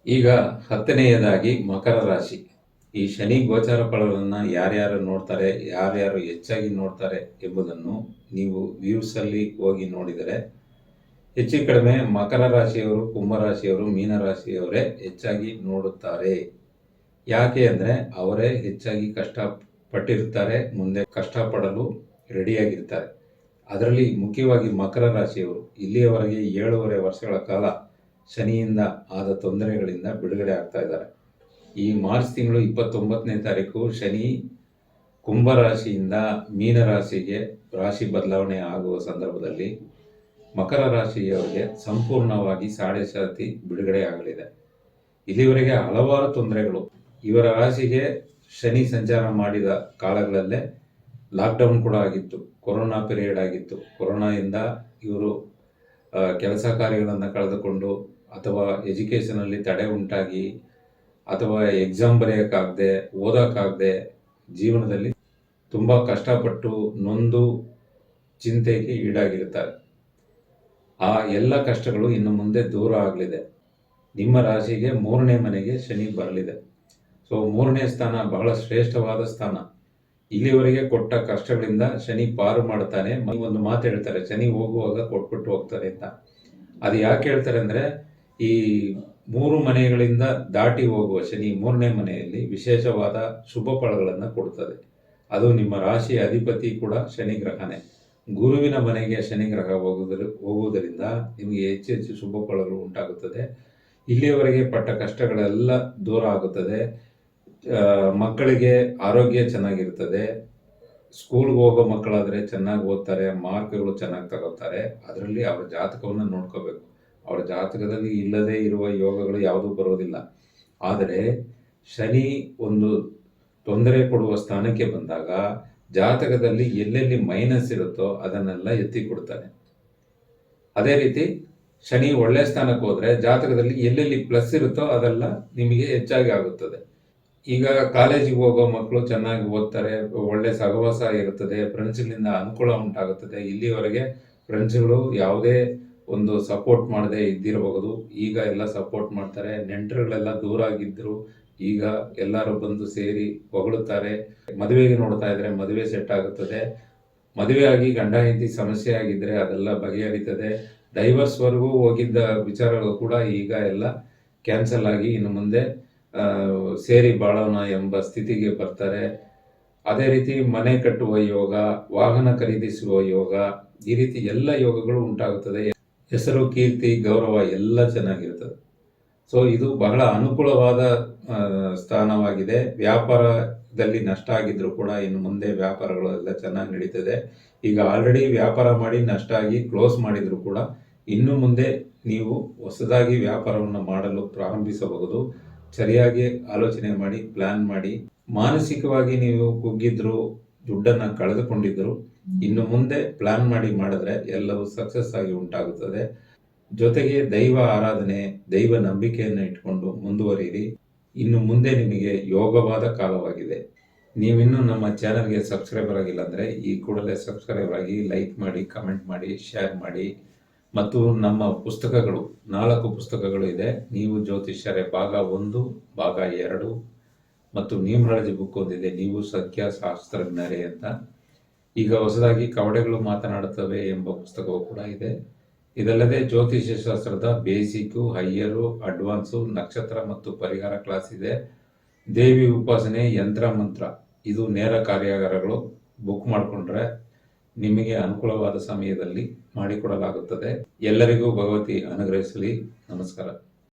ಈಗ 10ನೇಯದಾಗಿ ಮಕರ ರಾಶಿ. ಈ ಶನಿ ಗೋಚಾರ ಫಲಗಳನ್ನು ಯಾರ್ಯಾರು ನೋಡ್ತಾರೆ, ಯಾರ್ಯಾರು ಹೆಚ್ಚಾಗಿ ನೋಡ್ತಾರೆ ಎಂಬುದನ್ನು ನೀವು ವ್ಯೂಸಲ್ಲಿ ಹೋಗಿ ನೋಡಿದರೆ ಹೆಚ್ಚು ಕಡಿಮೆ ಮಕರ ರಾಶಿಯವರು, ಕುಂಭ ರಾಶಿಯವರು, ಮೀನ ರಾಶಿಯವರೇ ಹೆಚ್ಚಾಗಿ ನೋಡುತ್ತಾರೆ. ಯಾಕೆ ಅಂದರೆ ಅವರೇ ಹೆಚ್ಚಾಗಿ ಕಷ್ಟಪಟ್ಟಿರ್ತಾರೆ, ಮುಂದೆ ಕಷ್ಟಪಡಲು ರೆಡಿಯಾಗಿರ್ತಾರೆ. ಅದರಲ್ಲಿ ಮುಖ್ಯವಾಗಿ ಮಕರ ರಾಶಿಯವರು ಇಲ್ಲಿಯವರೆಗೆ 7.5 ವರ್ಷಗಳ ಕಾಲ ಶನಿಯಿಂದ ಆದ ತೊಂದರೆಗಳಿಂದ ಬಿಡುಗಡೆ ಆಗ್ತಾ ಇದ್ದಾರೆ. ಈ ಮಾರ್ಚ್ ತಿಂಗಳು 29ನೇ ತಾರೀಕು ಶನಿ ಕುಂಭ ರಾಶಿಯಿಂದ ಮೀನ ರಾಶಿಗೆ ರಾಶಿ ಬದಲಾವಣೆ ಆಗುವ ಸಂದರ್ಭದಲ್ಲಿ ಮಕರ ರಾಶಿಯವರಿಗೆ ಸಂಪೂರ್ಣವಾಗಿ ಸಾಡೆ ಸಾತಿ ಬಿಡುಗಡೆ ಆಗಲಿದೆ. ಇಲ್ಲಿವರೆಗೆ ಹಲವಾರು ತೊಂದರೆಗಳು ಇವರ ರಾಶಿಗೆ ಶನಿ ಸಂಚಾರ ಮಾಡಿದ ಕಾಲಗಳಲ್ಲೇ ಲಾಕ್ಡೌನ್ ಕೂಡ ಆಗಿತ್ತು, ಕೊರೋನಾ ಪೀರಿಯಡ್ ಆಗಿತ್ತು. ಕೊರೋನಾದಿಂದ ಇವರು ಕೆಲಸ ಕಾರ್ಯಗಳನ್ನು ಕಳೆದುಕೊಂಡು ಅಥವಾ ಎಜುಕೇಷನಲ್ಲಿ ತಡೆ ಉಂಟಾಗಿ ಅಥವಾ ಎಕ್ಸಾಮ್ ಬರೆಯೋಕ್ಕಾಗದೆ, ಓದೋಕ್ಕಾಗದೆ ಜೀವನದಲ್ಲಿ ತುಂಬ ಕಷ್ಟಪಟ್ಟು ನೊಂದು ಚಿಂತೆಗೆ ಈಡಾಗಿರ್ತಾರೆ. ಆ ಎಲ್ಲ ಕಷ್ಟಗಳು ಇನ್ನು ಮುಂದೆ ದೂರ ಆಗಲಿದೆ. ನಿಮ್ಮ ರಾಶಿಗೆ 3ನೇ ಮನೆಗೆ ಶನಿ ಬರಲಿದೆ. ಸೊ 3ನೇ ಸ್ಥಾನ ಬಹಳ ಶ್ರೇಷ್ಠವಾದ ಸ್ಥಾನ. ಇಲ್ಲಿವರೆಗೆ ಕೊಟ್ಟ ಕಷ್ಟಗಳಿಂದ ಶನಿ ಪಾರು ಮಾಡ್ತಾನೆ. ಒಂದು ಮಾತು ಹೇಳ್ತಾರೆ, ಶನಿ ಹೋಗುವಾಗ ಕೊಟ್ಬಿಟ್ಟು ಹೋಗ್ತಾರೆ ಅಂತ. ಅದು ಯಾಕೆ ಹೇಳ್ತಾರೆ ಅಂದರೆ, ಈ 3 ಮನೆಗಳಿಂದ ದಾಟಿ ಹೋಗುವ ಶನಿ 3ನೇ ಮನೆಯಲ್ಲಿ ವಿಶೇಷವಾದ ಶುಭ ಫಲಗಳನ್ನು ಕೊಡ್ತದೆ. ಅದು ನಿಮ್ಮ ರಾಶಿಯ ಅಧಿಪತಿ ಕೂಡ ಶನಿ ಗ್ರಹನೇ. ಗುರುವಿನ ಮನೆಗೆ ಶನಿ ಗ್ರಹ ಹೋಗುವುದರಿಂದ ನಿಮಗೆ ಹೆಚ್ಚು ಹೆಚ್ಚು ಶುಭ ಫಲಗಳು ಉಂಟಾಗುತ್ತದೆ. ಇಲ್ಲಿಯವರೆಗೆ ಪಟ್ಟ ಕಷ್ಟಗಳೆಲ್ಲ ದೂರ ಆಗುತ್ತದೆ. ಮಕ್ಕಳಿಗೆ ಆರೋಗ್ಯ ಚೆನ್ನಾಗಿರ್ತದೆ. ಸ್ಕೂಲ್ಗೆ ಹೋಗೋ ಮಕ್ಕಳಾದರೆ ಚೆನ್ನಾಗಿ ಓದ್ತಾರೆ, ಮಾರ್ಕ್ಗಳು ಚೆನ್ನಾಗಿ ತಗೋತಾರೆ. ಅದರಲ್ಲಿ ಅವರ ಜಾತಕವನ್ನು ನೋಡ್ಕೋಬೇಕು. ಅವರ ಜಾತಕದಲ್ಲಿ ಇಲ್ಲದೇ ಇರುವ ಯೋಗಗಳು ಯಾವುದೂ ಬರೋದಿಲ್ಲ. ಆದರೆ ಶನಿ ಒಂದು ತೊಂದರೆ ಕೊಡುವ ಸ್ಥಾನಕ್ಕೆ ಬಂದಾಗ ಜಾತಕದಲ್ಲಿ ಎಲ್ಲೆಲ್ಲಿ ಮೈನಸ್ ಇರುತ್ತೋ ಅದನ್ನೆಲ್ಲ ಎತ್ತಿ ಕೊಡ್ತಾನೆ. ಅದೇ ರೀತಿ ಶನಿ ಒಳ್ಳೆ ಸ್ಥಾನಕ್ಕೆ ಹೋದರೆ ಜಾತಕದಲ್ಲಿ ಎಲ್ಲೆಲ್ಲಿ ಪ್ಲಸ್ ಇರುತ್ತೋ ಅದೆಲ್ಲ ನಿಮಗೆ ಹೆಚ್ಚಾಗಿ ಆಗುತ್ತದೆ. ಈಗ ಕಾಲೇಜಿಗೆ ಹೋಗೋ ಮಕ್ಕಳು ಚೆನ್ನಾಗಿ ಓದ್ತಾರೆ, ಒಳ್ಳೆ ಸಹವಾಸ ಇರುತ್ತದೆ, ಫ್ರೆಂಡ್ಸ್ಗಳಿಂದ ಅನುಕೂಲ ಉಂಟಾಗುತ್ತದೆ. ಇಲ್ಲಿವರೆಗೆ ಫ್ರೆಂಡ್ಸ್ಗಳು ಯಾವುದೇ ಒಂದು ಸಪೋರ್ಟ್ ಮಾಡದೆ ಇದ್ದಿರಬಹುದು, ಈಗ ಎಲ್ಲ ಸಪೋರ್ಟ್ ಮಾಡ್ತಾರೆ. ನೆಂಟರುಗಳೆಲ್ಲ ದೂರ ಆಗಿದ್ದರು, ಈಗ ಎಲ್ಲರೂ ಬಂದು ಸೇರಿ ಹೊಗಳುತ್ತಾರೆ. ಮದುವೆಗೆ ನೋಡ್ತಾ ಇದ್ರೆ ಮದುವೆ ಸೆಟ್ ಆಗುತ್ತದೆ. ಮದುವೆ ಆಗಿ ಗಂಡ ಹೆಂಡತಿ ಸಮಸ್ಯೆ ಆಗಿದ್ದರೆ ಅದೆಲ್ಲ ಬಗೆಹರಿತದೆ. ಡೈವರ್ಸ್ವರೆಗೂ ಹೋಗಿದ್ದ ವಿಚಾರಗಳು ಕೂಡ ಈಗ ಎಲ್ಲ ಕ್ಯಾನ್ಸಲ್ ಆಗಿ ಇನ್ನು ಮುಂದೆ ಸೇರಿ ಬಾಳೋಣ ಎಂಬ ಸ್ಥಿತಿಗೆ ಬರ್ತಾರೆ. ಅದೇ ರೀತಿ ಮನೆ ಕಟ್ಟುವ ಯೋಗ, ವಾಹನ ಖರೀದಿಸುವ ಯೋಗ, ಈ ರೀತಿ ಎಲ್ಲ ಯೋಗಗಳು ಉಂಟಾಗುತ್ತದೆ. ಹೆಸರು, ಕೀರ್ತಿ, ಗೌರವ ಎಲ್ಲ ಚೆನ್ನಾಗಿರ್ತದೆ. ಸೊ ಇದು ಬಹಳ ಅನುಕೂಲವಾದ ಸ್ಥಾನವಾಗಿದೆ. ವ್ಯಾಪಾರದಲ್ಲಿ ನಷ್ಟ ಆಗಿದ್ರು ಕೂಡ ಇನ್ನು ಮುಂದೆ ವ್ಯಾಪಾರಗಳು ಎಲ್ಲ ಚೆನ್ನಾಗಿ ನಡೀತದೆ. ಈಗ ಆಲ್ರೆಡಿ ವ್ಯಾಪಾರ ಮಾಡಿ ನಷ್ಟ ಆಗಿ ಕ್ಲೋಸ್ ಮಾಡಿದ್ರು ಕೂಡ ಇನ್ನು ಮುಂದೆ ನೀವು ಹೊಸದಾಗಿ ವ್ಯಾಪಾರವನ್ನು ಮಾಡಲು ಪ್ರಾರಂಭಿಸಬಹುದು. ಸರಿಯಾಗಿ ಆಲೋಚನೆ ಮಾಡಿ, ಪ್ಲಾನ್ ಮಾಡಿ. ಮಾನಸಿಕವಾಗಿ ನೀವು ಕುಗ್ಗಿದ್ರು, ದುಡ್ಡನ್ನು ಕಳೆದುಕೊಂಡಿದ್ರು, ಇನ್ನು ಮುಂದೆ ಪ್ಲಾನ್ ಮಾಡಿ ಮಾಡಿದ್ರೆ ಎಲ್ಲವೂ ಸಕ್ಸಸ್ ಆಗಿ ಉಂಟಾಗುತ್ತದೆ. ಜೊತೆಗೆ ದೈವ ಆರಾಧನೆ, ದೈವ ನಂಬಿಕೆಯನ್ನು ಇಟ್ಕೊಂಡು ಮುಂದುವರಿಯಿರಿ. ಇನ್ನು ಮುಂದೆ ನಿಮಗೆ ಯೋಗವಾದ ಕಾಲವಾಗಿದೆ. ನೀವಿನ್ನೂ ನಮ್ಮ ಚಾನಲ್ಗೆ ಸಬ್ಸ್ಕ್ರೈಬರ್ ಆಗಿಲ್ಲ ಅಂದರೆ ಈ ಕೂಡಲೇ ಸಬ್ಸ್ಕ್ರೈಬರ್ ಆಗಿ, ಲೈಕ್ ಮಾಡಿ, ಕಮೆಂಟ್ ಮಾಡಿ, ಶೇರ್ ಮಾಡಿ. ಮತ್ತು ನಮ್ಮ ಪುಸ್ತಕಗಳು 4 ಪುಸ್ತಕಗಳು ಇದೆ. ನೀವು ಜ್ಯೋತಿಷ್ಯರೇ ಭಾಗ 1, ಭಾಗ 2 ಮತ್ತು ನ್ಯೂಮರಾಲಜಿ ಬುಕ್ ಒಂದಿದೆ, ನೀವು ಸಂಖ್ಯಾಶಾಸ್ತ್ರಜ್ಞರೇ ಅಂತ. ಈಗ ಹೊಸದಾಗಿ ಕವಡೆಗಳು ಮಾತನಾಡುತ್ತವೆ ಎಂಬ ಪುಸ್ತಕವು ಕೂಡ ಇದೆ. ಇದಲ್ಲದೆ ಜ್ಯೋತಿಷ್ಯ ಶಾಸ್ತ್ರದ ಬೇಸಿಕ್ಕು, ಹೈಯರು, ಅಡ್ವಾನ್ಸು, ನಕ್ಷತ್ರ ಮತ್ತು ಪರಿಹಾರ ಕ್ಲಾಸ್ ಇದೆ. ದೇವಿ ಉಪಾಸನೆ, ಯಂತ್ರ ಮಂತ್ರ, ಇದು ನೇರ ಕಾರ್ಯಾಗಾರಗಳು. ಬುಕ್ ಮಾಡಿಕೊಂಡ್ರೆ ನಿಮಗೆ ಅನುಕೂಲವಾದ ಸಮಯದಲ್ಲಿ ಮಾಡಿಕೊಡಲಾಗುತ್ತದೆ. ಎಲ್ಲರಿಗೂ ಭಗವತಿ ಅನುಗ್ರಹಿಸಲಿ. ನಮಸ್ಕಾರ.